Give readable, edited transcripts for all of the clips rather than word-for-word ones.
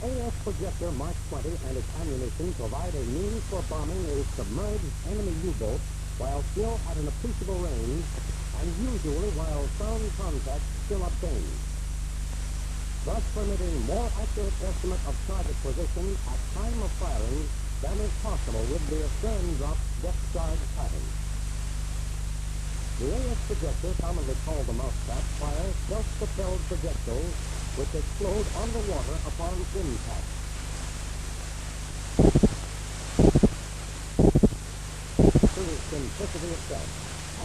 AS projector Mark 20 and its ammunition provide a means for bombing a submerged enemy U-boat while still at an appreciable range and usually while sound contact still obtained, thus permitting more accurate estimate of target position at time of firing than is possible with the astern drop depth charge pattern. The AS projector, commonly called the Mousetrap, fires self-propelled projectiles which explode underwater upon impact. To the simplicity itself,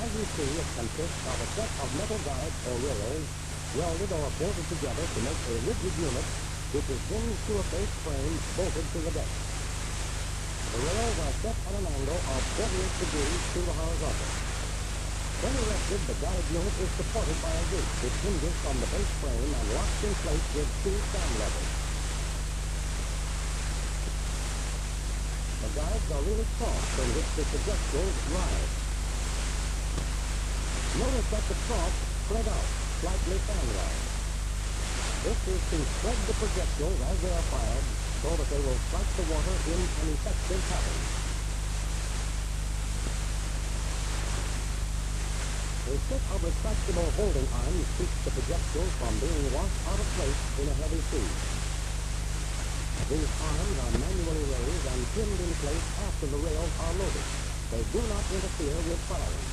as you see, it consists of a set of metal guides or rails welded or bolted together to make a rigid unit which is hinged to a base frame bolted to the deck. The rails are set at an angle of 48 degrees to the horizontal. When erected, the guide unit is supported by a gate which hinges from the base frame and locks in place with two stand levers. The guides are really troughs in which the projectiles ride. Notice that the troughs spread out, slightly fan-wise. This is to spread the projectiles as they are fired so that they will strike the water in an effective pattern. A set of retractable holding arms keeps the projectiles from being washed out of place in a heavy sea. These arms are manually raised and trimmed in place after the rails are loaded. They do not interfere with firing.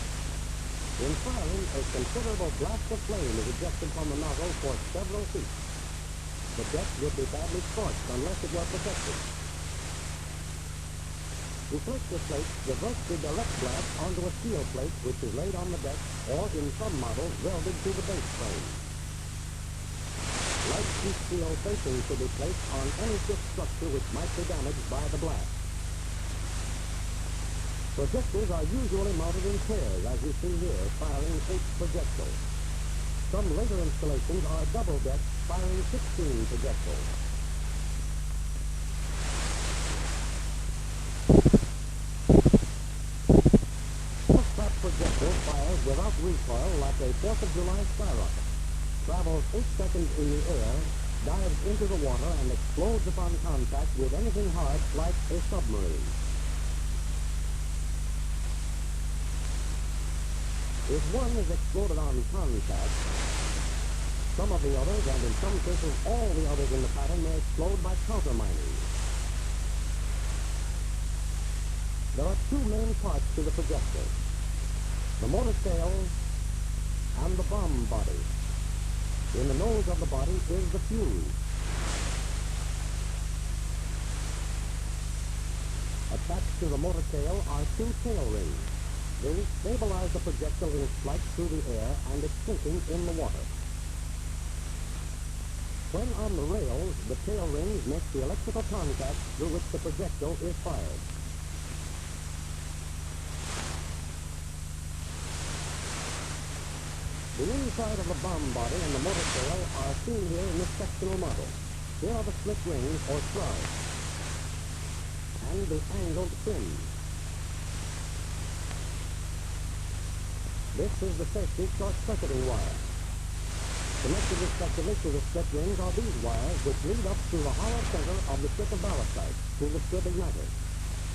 In firing, a considerable blast of flame is ejected from the nozzle for several feet. The deck would be badly scorched unless it were protected. To place the plate, divert the direct blast onto a steel plate which is laid on the deck or, in some models, welded to the base frame. Light sheet steel facing should be placed on any ship structure which might be damaged by the blast. Projectors are usually mounted in pairs, as you see here, firing 8 projectiles. Some later installations are double-decked, firing 16 projectiles. Mousetrap projectile fires without recoil like a 4th of July skyrocket, travels 8 seconds in the air, dives into the water, and explodes upon contact with anything hard like a submarine. If one is exploded on contact, some of the others, and in some cases all the others in the pattern, may explode by countermining. There are 2 main parts to the projectile: the motor tail and the bomb body. In the nose of the body is the fuse. Attached to the motor tail are 2 tail rings. These stabilize the projectile in its flight through the air and its sinking in the water. When on the rails, the tail rings make the electrical contact through which the projectile is fired. The inside of the bomb body and the motor tail are seen here in this sectional model. Here are the split rings or shrouds and the angled fins. This is the safety short-circuiting wire. Connected respectively to the split rings are these wires which lead up to the hollow center of the strip of ballastite, to the strip igniter.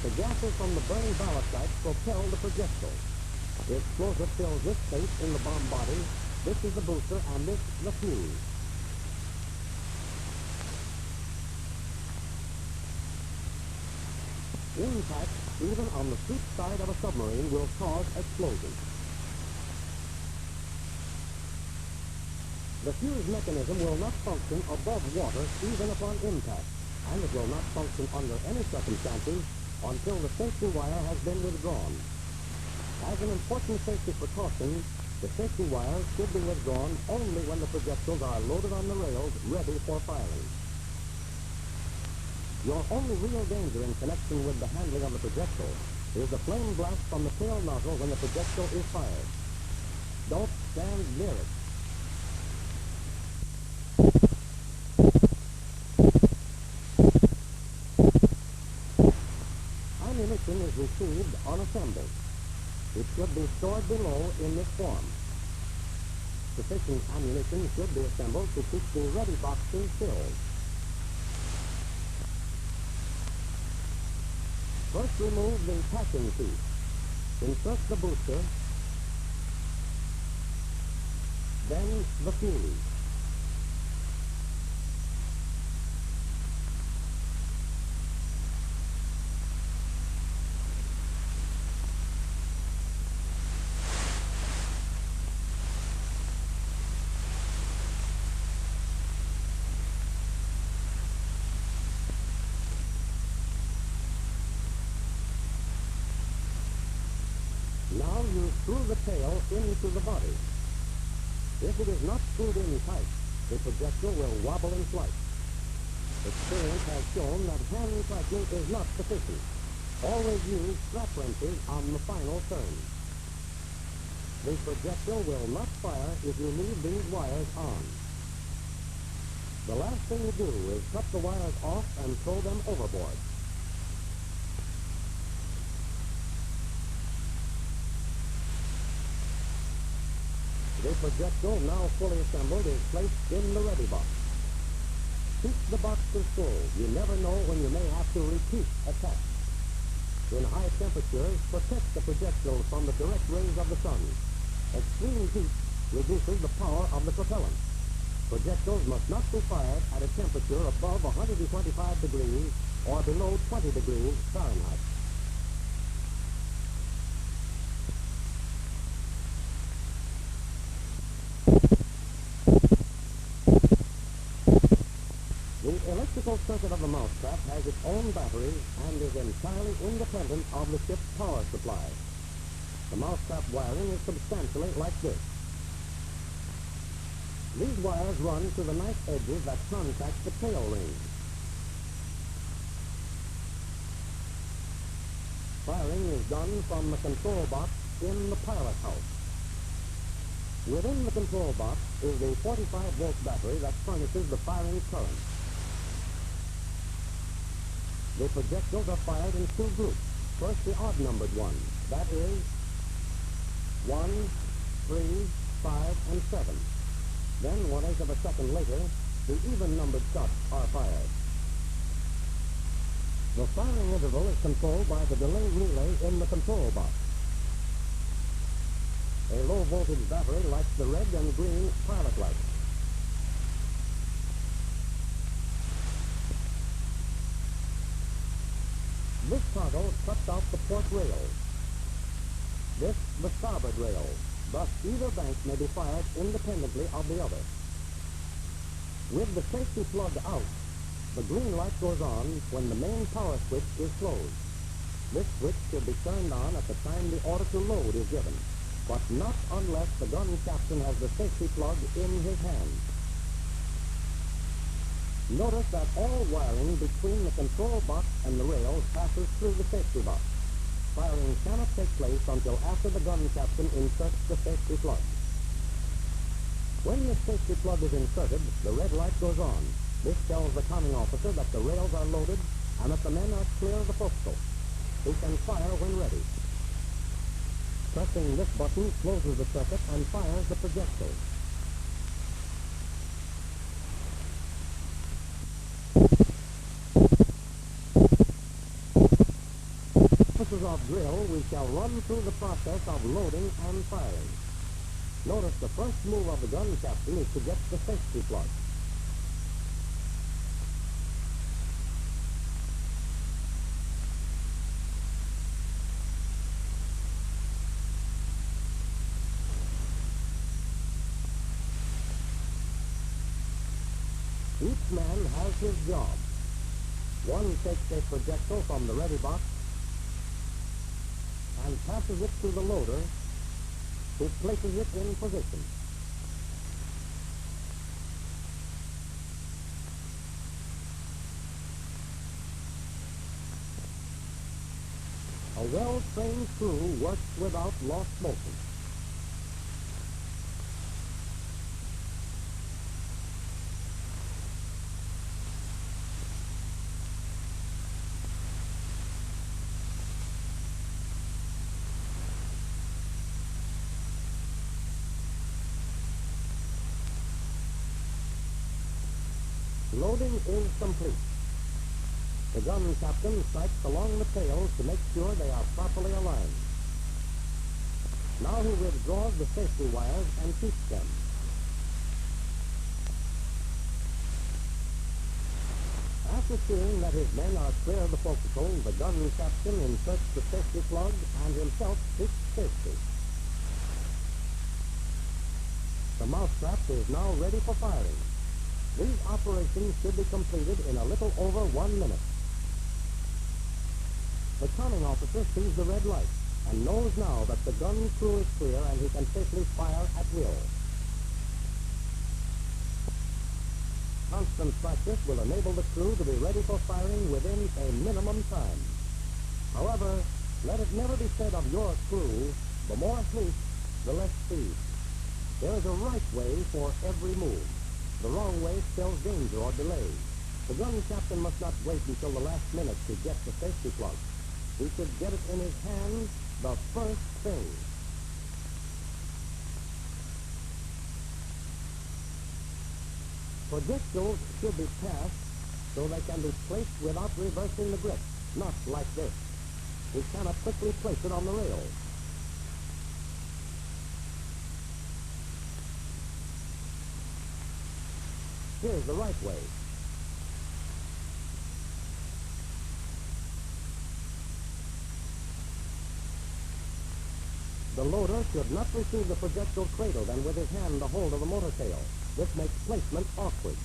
The gases from the burning ballastite propel the projectile. The explosive fills this space in the bomb body. This is the booster and this the fuse. Impact, even on the steep side of a submarine, will cause explosion. The fuse mechanism will not function above water even upon impact, and it will not function under any circumstances until the safety wire has been withdrawn. As an important safety precaution, the safety wire should be withdrawn only when the projectiles are loaded on the rails ready for firing. Your only real danger in connection with the handling of the projectile is the flame blast from the tail nozzle when the projectile is fired. Don't stand near it. Ammunition is received unassembled. It should be stored below in this form. Sufficient ammunition should be assembled to keep the ready boxes filled. First, remove the packing piece. Insert the booster, then the fuse. Now you screw the tail into the body. If it is not screwed in tight, the projectile will wobble in flight. Experience has shown that hand tightening is not sufficient. Always use strap wrenches on the final turn. The projectile will not fire if you leave these wires on. The last thing to do is cut the wires off and throw them overboard. The projectile, now fully assembled, is placed in the ready box. Keep the boxes full. You never know when you may have to repeat a test. In high temperatures, protect the projectile from the direct rays of the sun. Extreme heat reduces the power of the propellant. Projectiles must not be fired at a temperature above 125 degrees or below 20 degrees Fahrenheit. The electrical circuit of the Mousetrap has its own battery and is entirely independent of the ship's power supply. The Mousetrap wiring is substantially like this. These wires run to the knife edges that contact the tail ring. Firing is done from the control box in the pilot house. Within the control box is the 45-volt battery that furnishes the firing current. The projectiles are fired in two groups. First, the odd-numbered ones. That is 1, 3, 5, and 7. Then, 1/8 of a second later, the even-numbered shots are fired. The firing interval is controlled by the delay relay in the control box. A low-voltage battery lights the red and green pilot lights. This toggle cuts out the port rail. This, the starboard rail. Thus, either bank may be fired independently of the other. With the safety plug out, the green light goes on when the main power switch is closed. This switch should be turned on at the time the order to load is given, but not unless the gun captain has the safety plug in his hand. Notice that all wiring between the control box and the rails passes through the safety box. Firing cannot take place until after the gun captain inserts the safety plug. When the safety plug is inserted, the red light goes on. This tells the conning officer that the rails are loaded and that the men are clear of the forecastle. He can fire when ready. Pressing this button closes the circuit and fires the projectile. Purposes of drill, we shall run through the process of loading and firing. Notice the first move of the gun captain is to get the safety plug. Each man has his job. One takes a projectile from the ready box and passes it to the loader, who places it in position. A well-trained crew works without lost motion. Loading is complete. The gun captain strikes along the tails to make sure they are properly aligned. Now he withdraws the safety wires and keeps them. After seeing that his men are clear of the focal, the gun captain inserts the safety plug and himself seeks safety. The mousetrap is now ready for firing. These operations should be completed in a little over 1 minute. The conning officer sees the red light and knows now that the gun crew is clear and he can safely fire at will. Constant practice will enable the crew to be ready for firing within a minimum time. However, let it never be said of your crew, the more haste, the less speed. There is a right way for every move. The wrong way spells danger or delay. The gun captain must not wait until the last minute to get the safety plug. He should get it in his hand the first thing. Projectiles should be passed so they can be placed without reversing the grip, not like this. We cannot quickly place it on the rail. Here's the right way. The loader should not receive the projectile cradled and with his hand a hold of the motor tail. This makes placement awkward.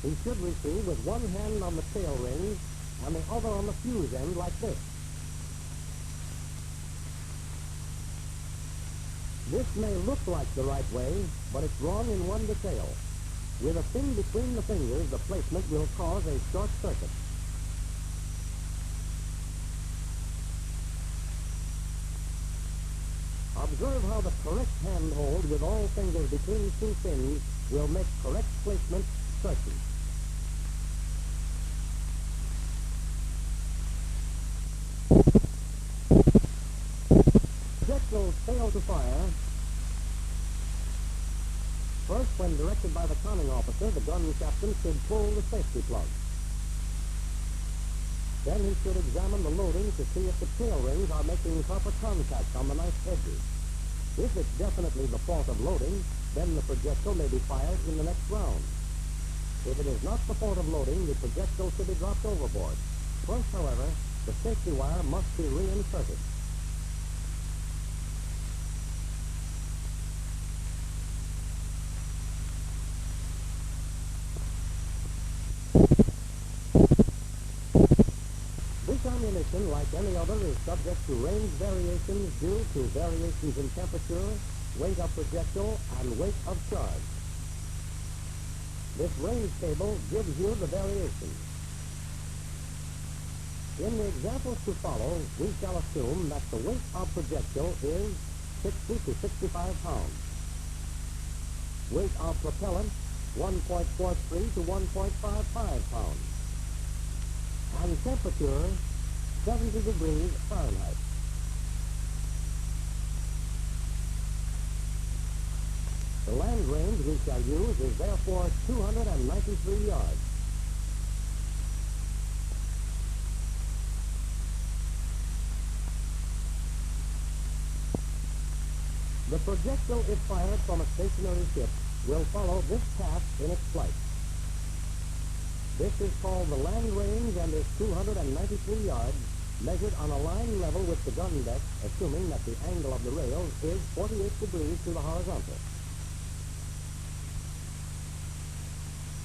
He should receive with one hand on the tail ring and the other on the fuse end like this. This may look like the right way, but it's wrong in one detail. With a thing between the fingers, the placement will cause a short circuit. Observe how the correct hand hold with all fingers between two fins will make correct placement certain. Projectiles fail to fire. First, when directed by the conning officer, the gun captain should pull the safety plug. Then he should examine the loading to see if the tail rings are making proper contact on the knife edges. If it's definitely the fault of loading, then the projectile may be fired in the next round. If it is not the fault of loading, the projectile should be dropped overboard. First, however, the safety wire must be reinserted. Ammunition, like any other, is subject to range variations due to variations in temperature, weight of projectile, and weight of charge. This range table gives you the variations. In the examples to follow, we shall assume that the weight of projectile is 60 to 65 pounds. Weight of propellant, 1.43 to 1.55 pounds. And temperature, 70 degrees Fahrenheit. The land range we shall use is therefore 293 yards. The projectile, if fired from a stationary ship, will follow this path in its flight. This is called the land range and is 293 yards, measured on a line level with the gun deck, assuming that the angle of the rails is 48 degrees to the horizontal.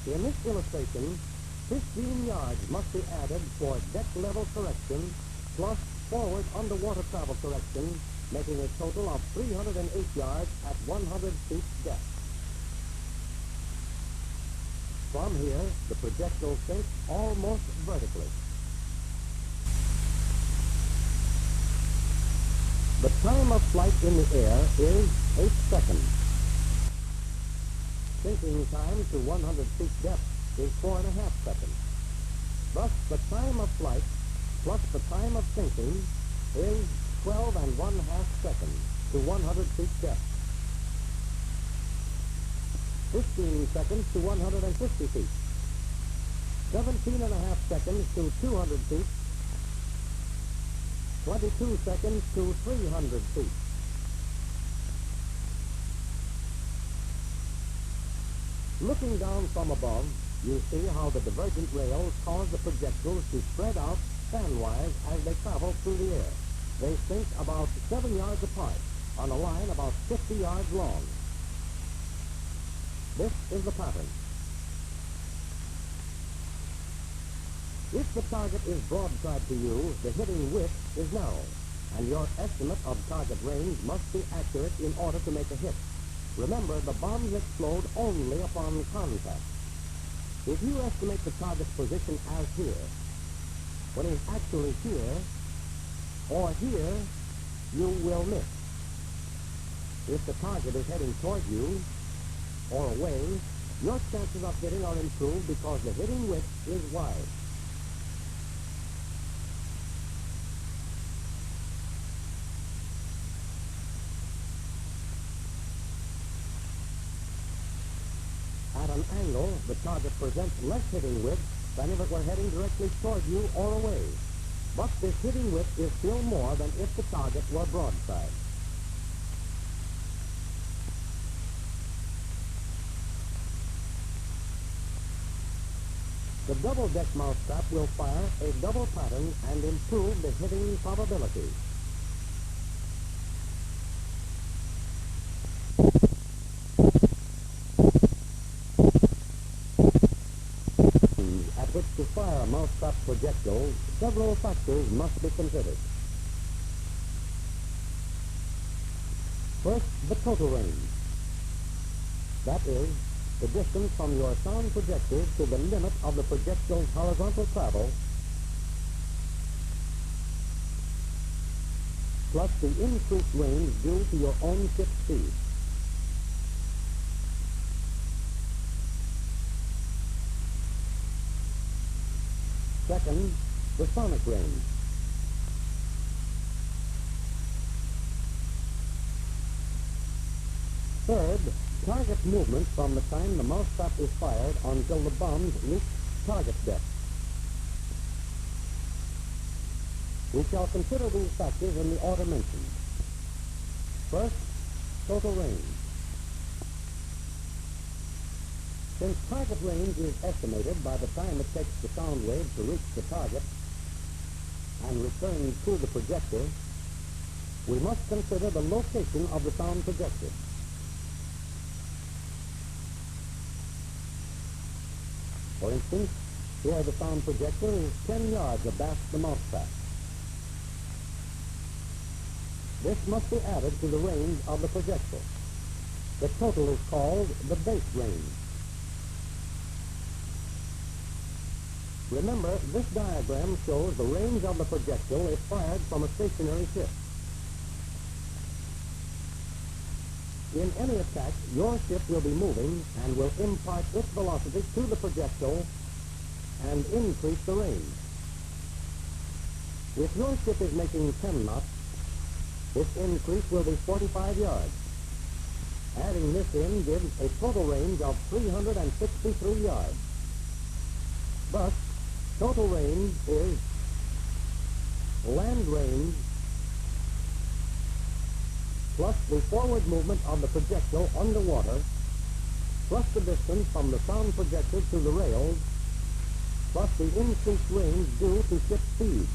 In this illustration, 15 yards must be added for deck level correction, plus forward underwater travel correction, making a total of 308 yards at 100 feet depth. From here, the projectile sinks almost vertically. The time of flight in the air is 8 seconds. Sinking time to 100 feet depth is 4.5 seconds. Thus, the time of flight plus the time of sinking is 12.5 seconds to 100 feet depth. 15 seconds to 150 feet, 17 and a half seconds to 200 feet, 22 seconds to 300 feet. Looking down from above, you see how the divergent rails cause the projectiles to spread out fanwise as they travel through the air. They sink about 7 yards apart on a line about 50 yards long. This is the pattern. If the target is broadside to you, the hitting width is narrow, and your estimate of target range must be accurate in order to make a hit. Remember, the bombs explode only upon contact. If you estimate the target's position as here, when he's actually here or here, you will miss. If the target is heading toward you or away, your chances of hitting are improved because the hitting width is wide. At an angle, the target presents less hitting width than if it were heading directly toward you or away. But this hitting width is still more than if the target were broadside. The double-deck mousetrap will fire a double pattern and improve the hitting probability. At which to fire a mousetrap projectile, several factors must be considered. First, the total range. That is, the distance from your sound projectile to the limit of the projectile's horizontal travel, plus the increased range due to your own ship speed. Second, the sonic range. Third, target movement from the time the mousetrap is fired until the bombs reach target depth. We shall consider these factors in the order mentioned. First, total range. Since target range is estimated by the time it takes the sound wave to reach the target and return to the projector, we must consider the location of the sound projector. For instance, here the sound projector is 10 yards abaft the mousetrap. This must be added to the range of the projectile. The total is called the base range. Remember, this diagram shows the range of the projectile if fired from a stationary ship. In any attack, your ship will be moving and will impart its velocity to the projectile and increase the range. If your ship is making 10 knots, this increase will be 45 yards. Adding this in gives a total range of 363 yards. Thus, total range is land range plus the forward movement of the projectile underwater, plus the distance from the sound projector to the rails, plus the increased range due to ship speed.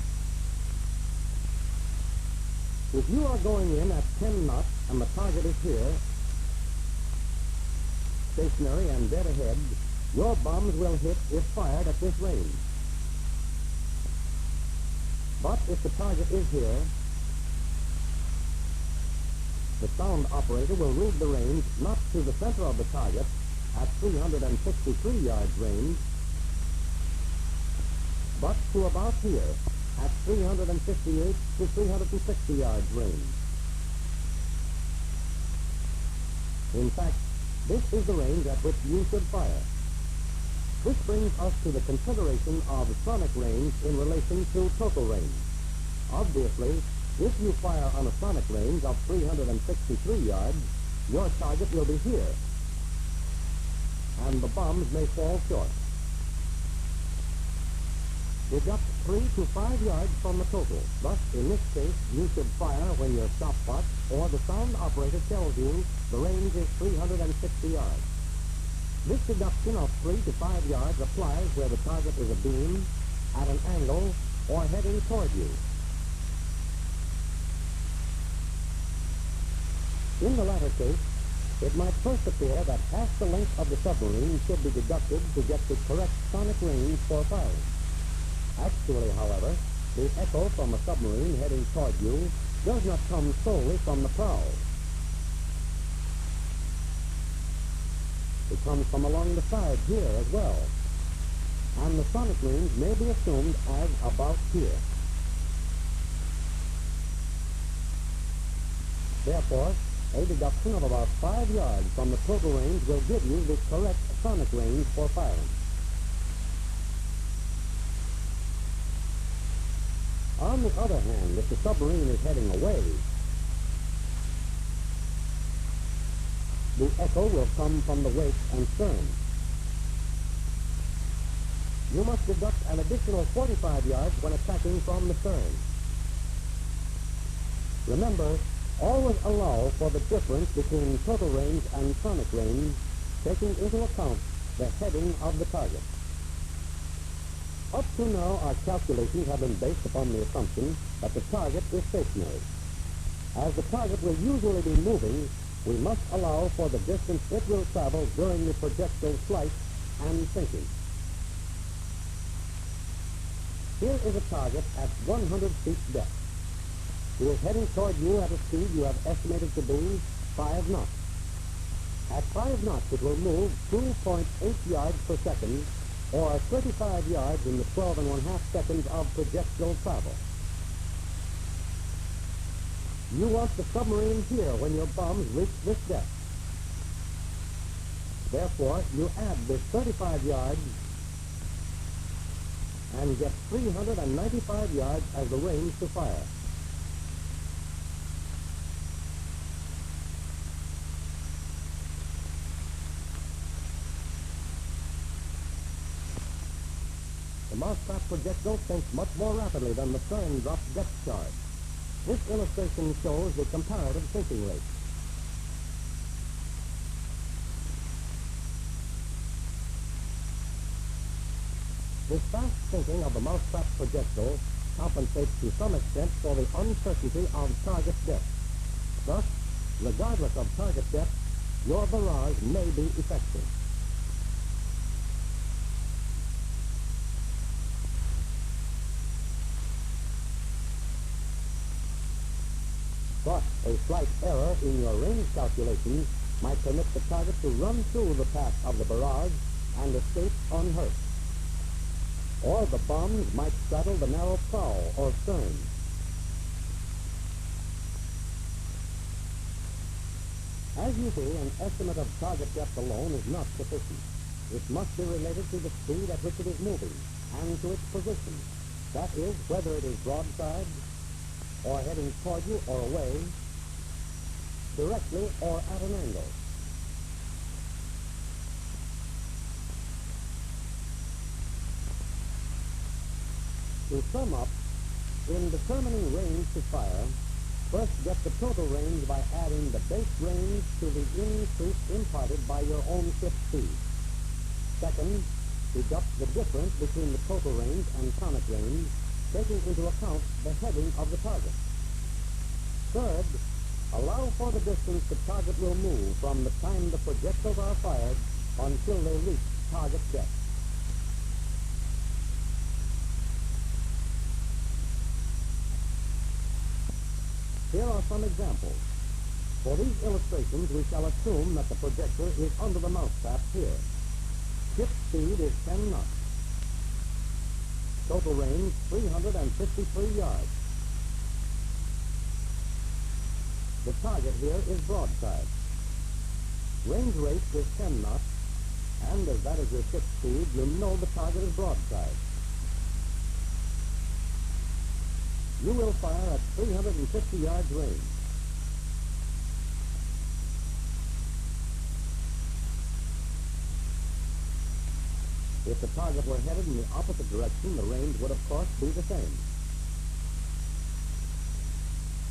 If you are going in at 10 knots and the target is here, stationary and dead ahead, your bombs will hit if fired at this range. But if the target is here, the sound operator will read the range not to the center of the target at 363 yards range, but to about here at 358 to 360 yards range. In fact, this is the range at which you should fire. This brings us to the consideration of sonic range in relation to total range. Obviously, if you fire on a sonic range of 363 yards, your target will be here. and the bombs may fall short. Deduct 3 to 5 yards from the total. Thus, in this case, you should fire when your stopwatch or the sound operator tells you the range is 360 yards. This deduction of 3 to 5 yards applies where the target is a beam, at an angle, or heading toward you. In the latter case, it might first appear that half the length of the submarine should be deducted to get the correct sonic range for firing. Actually, however, the echo from a submarine heading toward you does not come solely from the prow. It comes from along the side here as well, and the sonic range may be assumed as about here. Therefore, a deduction of about 5 yards from the total range will give you the correct sonic range for firing. On the other hand, if the submarine is heading away, the echo will come from the wake and stern. You must deduct an additional 45 yards when attacking from the stern. Remember, always allow for the difference between total range and sonic range, taking into account the heading of the target. Up to now, our calculations have been based upon the assumption that the target is stationary. As the target will usually be moving, we must allow for the distance it will travel during the projectile flight and sinking. Here is a target at 100 feet depth. It is heading toward you at a speed you have estimated to be 5 knots. At 5 knots, it will move 2.8 yards per second, or 35 yards in the 12½ seconds of projectile travel. You want the submarine here when your bombs reach this depth. Therefore, you add this 35 yards and get 395 yards as the range to fire. The Mousetrap projectile sinks much more rapidly than the stern drop depth charge. This illustration shows the comparative sinking rate. This fast sinking of the Mousetrap projectile compensates to some extent for the uncertainty of target depth. Thus, regardless of target depth, your barrage may be effective. But a slight error in your range calculations might permit the target to run through the path of the barrage and escape unhurt. Or the bombs might straddle the narrow prow or stern. As you see, an estimate of target depth alone is not sufficient. It must be related to the speed at which it is moving and to its position. That is, whether it is broadside, or heading toward you or away, directly or at an angle. To sum up, in determining range to fire, first get the total range by adding the base range to the increase imparted by your own ship speed. Second, deduct the difference between the total range and sonic range, taking into account the heading of the target. Third, allow for the distance the target will move from the time the projectiles are fired until they reach target depth. Here are some examples. For these illustrations, we shall assume that the projector is under the mousetrap here. Ship speed is 10 knots. Total range, 353 yards. The target here is broadside. Range rate is 10 knots, and as that is your ship speed, you know the target is broadside. You will fire at 350 yards range. If the target were headed in the opposite direction, the range would, of course, be the same.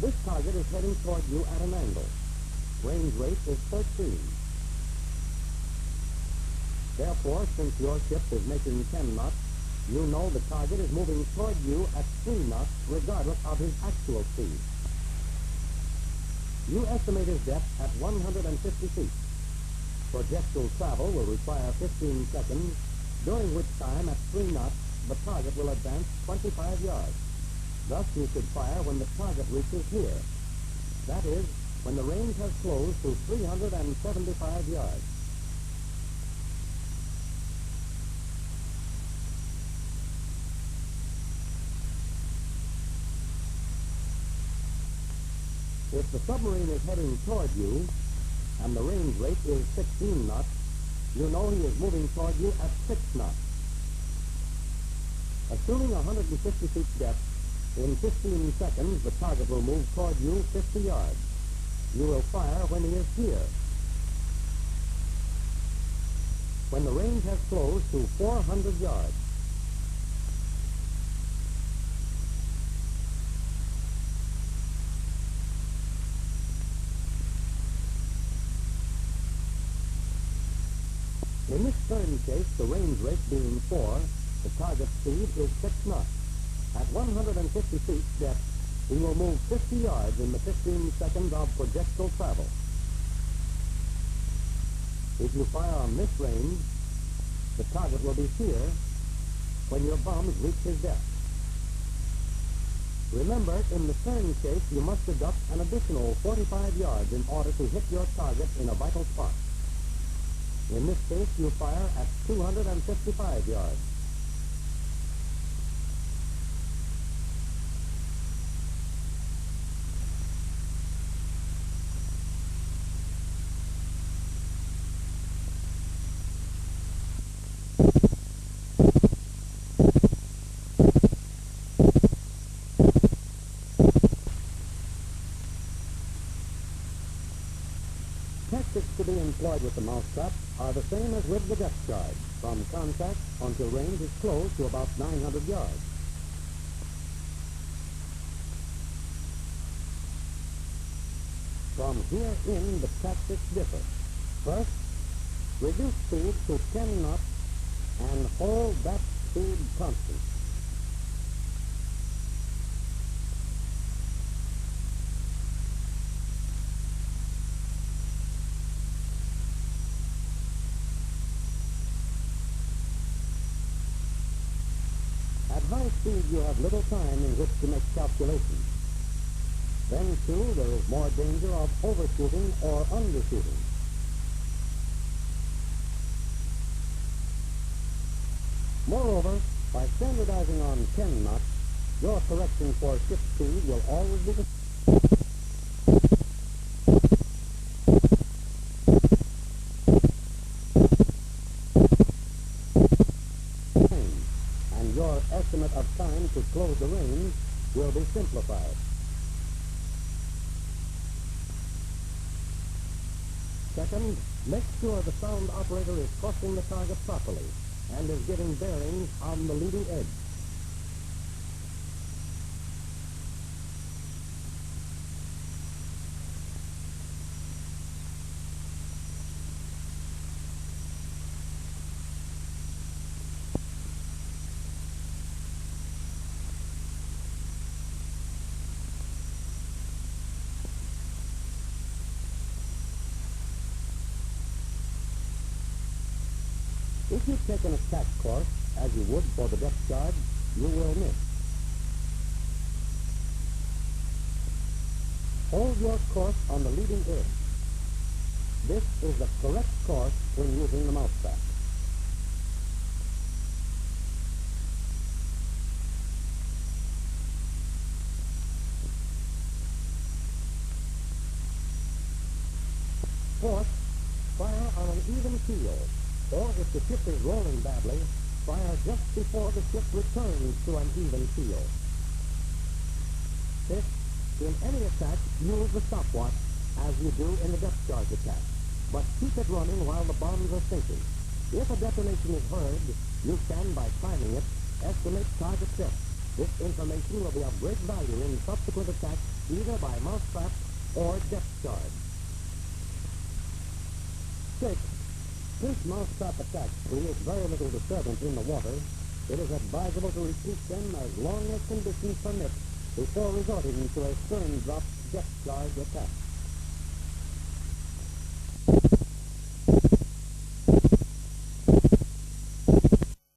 This target is heading toward you at an angle. Range rate is 13. Therefore, since your ship is making 10 knots, you know the target is moving toward you at 3 knots, regardless of his actual speed. You estimate his depth at 150 feet. Projectile travel will require 15 seconds, during which time, at 3 knots, the target will advance 25 yards. Thus, you should fire when the target reaches here. That is, when the range has closed to 375 yards. If the submarine is heading toward you, and the range rate is 16 knots, you know he is moving toward you at 6 knots. Assuming 150 feet depth, in 15 seconds the target will move toward you 50 yards. You will fire when he is here. When the range has closed to 400 yards. In this stern case, the range rate being 4, the target speed is 6 knots. At 150 feet depth, he will move 50 yards in the 15 seconds of projectile travel. If you fire on this range, the target will be here when your bombs reach his depth. Remember, in the stern case, you must deduct an additional 45 yards in order to hit your target in a vital spot. In this case, you fire at 255 yards. Tactics to be employed with the Mousetrap are the same as with the depth charge, from contact until range is close to about 900 yards. From here in, the tactics differ. First, reduce speed to 10 knots and hold that speed constant. At high speed, you have little time in which to make calculations. Then, too, there is more danger of overshooting or undershooting. Moreover, by standardizing on 10 knots, your correction for ship speed will always be the same, and your estimate of time to close the range will be simplified. Second, make sure the sound operator is crossing the target properly and is getting bearings on the leading edge. If you take an attack course, as you would for the depth charge, you will miss. Hold your course on the leading edge. This is the correct course when using the Mousetrap. Fourth, fire on an even keel. Or if the ship is rolling badly, fire just before the ship returns to an even keel. Fifth, in any attack, use the stopwatch as you do in the depth charge attack, but keep it running while the bombs are sinking. If a detonation is heard, You can, by climbing it, estimate target depth. This information will be of great value in subsequent attacks, either by mousetrap or depth charge. 6. Since mousetrap attacks create very little disturbance in the water, it is advisable to repeat them as long as conditions permit before resorting to a stern drop depth charge attack.